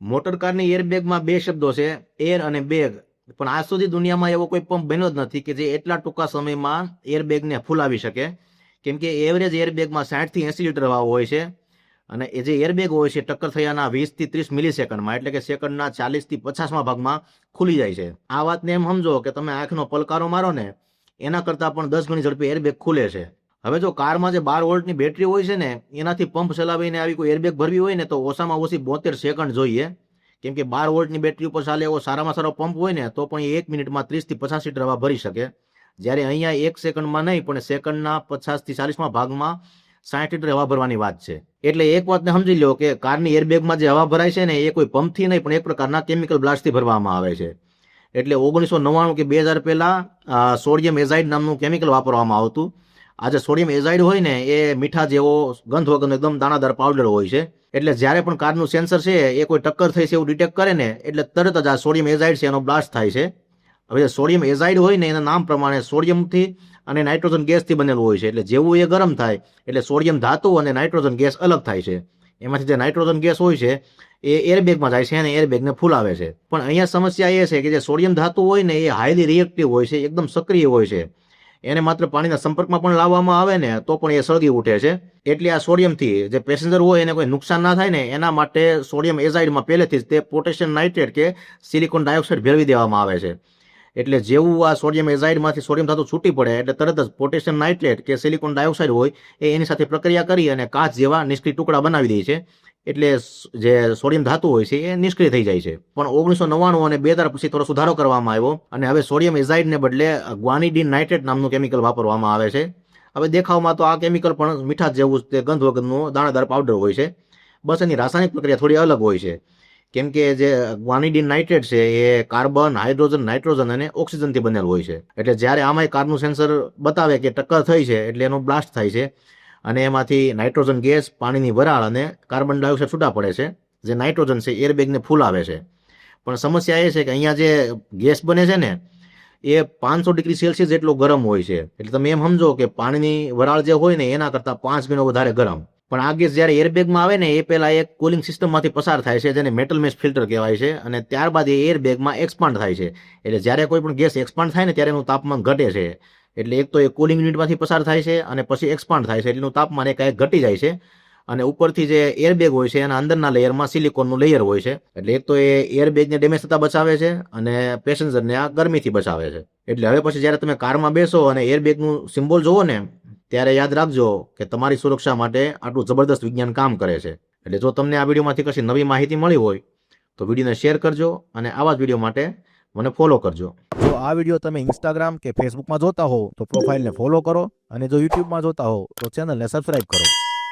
Motor કારની એરબેગમાં બે શબ્દો છે, એર અને બેગ. પણ આજ સુધી દુનિયામાં એવો કોઈ પંપ બન્યો જ નથી કે જે એટલા ટૂંકા સમયમાં એરબેગને ફૂલાવી શકે. કેમ કે એવરેજ એરબેગમાં 60 થી 80 લીટર હવા હોય છે અને એ જે એરબેગ હોય છે ટક્કર થયાના 20 થી 30 મિલિસેકન્ડમાં, એટલે કે સેકન્ડના 40 થી 50માં ભાગમાં ખુલી જાય છે. આ વાતને એમ સમજો કે તમે આંખનો પલકારો મારો ને એના કરતાં પણ 10 ગણી ઝડપે એરબેગ ખુલે છે. હવે જો કારમાં જે 12 વોલ્ટની બેટરી હોય છે ને એનાથી પંપ ચલાવીને આવી કોઈ એરબેગ ભરવી હોય ને તો ઓછામાં ઓછી 72 સેકન્ડ જોઈએ. કેમ કે 12 વોલ્ટની બેટરી ઉપર ચાલે એવો સારામાં સારો પંપ હોય ને તો પણ એ 1 મિનિટમાં 30 થી 50 લીટર હવા ભરી શકે. જ્યારે અહીંયા 1 સેકન્ડમાં નહીં પણ સેકન્ડના 50 થી 40માં ભાગમાં 60 લીટર હવા ભરવાની વાત છે. એટલે એક વાતને સમજી લો કે કારની એરબેગમાં જે હવા ભરાય છે ને એ કોઈ પંપથી નહીં પણ એક પ્રકારના કેમિકલ બ્લાસ્ટથી ભરવામાં આવે છે. એટલે 1999 કે 2000 પહેલા સોડિયમ એઝાઇડ નામનું કેમિકલ વાપરવામાં આવતું. આ જે સોડિયમ એઝાઇડ હોય ને એ મીઠા જેવો ગંધ વગરનો એકદમ દાણાદાર પાવડર હોય છે. એટલે જ્યારે પણ કારનું સેન્સર છે એ કોઈ ટક્કર થઈ છે એવું ડિટેક્ટ કરે ને એટલે તરત જ આ સોડિયમ એઝાઇડ છે એનો બ્લાસ્ટ થાય છે. હવે સોડિયમ એઝાઇડ હોય ને એના નામ પ્રમાણે સોડિયમથી અને નાઇટ્રોજન ગેસથી બનેલું હોય છે. એટલે જેવું એ ગરમ થાય એટલે સોડિયમ ધાતુ અને નાઇટ્રોજન ગેસ અલગ થાય છે. એમાંથી જે નાઇટ્રોજન ગેસ હોય છે એ એરબેગમાં જાય છે અને એરબેગને ફૂલાવે છે. પણ અહીંયા સમસ્યા એ છે કે જે સોડિયમ ધાતુ હોય ને એ હાઈલી રિએક્ટિવ હોય છે, એકદમ સક્રિય હોય છે. એને માત્ર પાણીના સંપર્કમાં પણ લાવવામાં આવે ને તો પણ એ સળગી ઉઠે છે. એટલે આ સોડિયમથી જે પેસેન્જર હોય એને કોઈ નુકસાન ના થાય ને એના માટે સોડિયમ એઝાઇડમાં પહેલેથી જ તે પોટેશિયમ નાઇટ્રેટ કે સિલિકોન ડાયોક્સાઇડ ભેળવી દેવામાં આવે છે. એટલે જેવું આ સોડિયમ એઝાઇડમાંથી સોડિયમ ધાતુ છૂટી પડે એટલે તરત જ પોટેશિયમ નાઇટ્રેટ કે સિલિકોન ડાયોક્સાઇડ હોય એ એની સાથે પ્રક્રિયા કરી અને કાચ જેવા નિષ્ક્રિય ટુકડા બનાવી દે છે. એટલે જે સોડિયમ ધાતુ હોય છે એ નિષ્ક્રિય થઈ જાય છે. પણ 1999 અને 2000 પછી થોડો સુધારો કરવામાં આવ્યો અને હવે સોડિયમ એઝાઇડને બદલે ગ્વાનિડીન નાઇટ્રેટ નામનું કેમિકલ વાપરવામાં આવે છે. હવે દેખાવમાં તો આ કેમિકલ પણ મીઠા જેવું તે ગંધ વગરનું દાણાદાર પાવડર હોય છે. બસ એની રાસાયણિક પ્રક્રિયા થોડી અલગ હોય છે. કેમ કે જે ગ્વાનિડીન નાઇટ્રેટ છે એ કાર્બન, હાઇડ્રોજન, નાઇટ્રોજન અને ઓક્સિજનથી બનેલું હોય છે. એટલે જ્યારે આમાંય કારનું સેન્સર બતાવે કે ટક્કર થઈ છે એટલે એનો બ્લાસ્ટ થાય છે અને એમાંથી નાઇટ્રોજન ગેસ, પાણીની વરાળ અને કાર્બન ડાયોક્સાઇડ છૂટા પડે છે. જે નાઇટ્રોજન છે એરબેગને ફૂલાવે છે. પણ સમસ્યા એ છે કે અહીંયા જે ગેસ બને છે ને એ 500 ડિગ્રી સેલ્સિયસ જેટલો ગરમ હોય છે. એટલે તમે એમ સમજો કે પાણીની વરાળ જે હોય ને એના કરતાં 5 ગણો વધારે ગરમ. પણ આ ગેસ જ્યારે એરબેગમાં આવે ને એ પહેલા એક કુલિંગ સિસ્ટમમાંથી પસાર થાય છે જેને મેટલ મેશ ફિલ્ટર કહેવાય છે અને ત્યારબાદ એ એરબેગમાં એક્સપાન્ડ થાય છે. એટલે જ્યારે કોઈ પણ ગેસ એક્સપાન્ડ થાય ને ત્યારે એનું તાપમાન ઘટે છે. એટલે એક તો એ કુલિંગ યુનિટમાંથી પસાર થાય છે અને પછી એક્સપાન્ડ થાય છે એટલે એનું તાપમાન એકાએક ઘટી જાય છે. અને ઉપરથી જે એરબેગ હોય છે એના અંદરના લેયરમાં સિલિકોનનું લેયર હોય છે. એટલે એક તો એ એરબેગને ડેમેજ થતા બચાવે છે અને પેસેન્જરને આ ગરમીથી બચાવે છે. એટલે હવે પછી જ્યારે તમે કારમાં બેસો અને એરબેગનું સિમ્બોલ જોવો ને ત્યારે યાદ રાખજો કે તમારી સુરક્ષા માટે આટલું જબરદસ્ત વિજ્ઞાન કામ કરે છે. એટલે જો તમને આ વિડીયોમાંથી કશી નવી માહિતી મળી હોય તો વિડીયોને શેર કરજો અને આવા જ વિડીયો માટે મને ફોલો કરજો. જો આ વિડીયો તમે ઇન્સ્ટાગ્રામ કે ફેસબુકમાં જોતા હો તો પ્રોફાઇલને ફોલો કરો અને જો યુટ્યુબમાં જોતા હો તો ચેનલને સબસ્ક્રાઇબ કરો.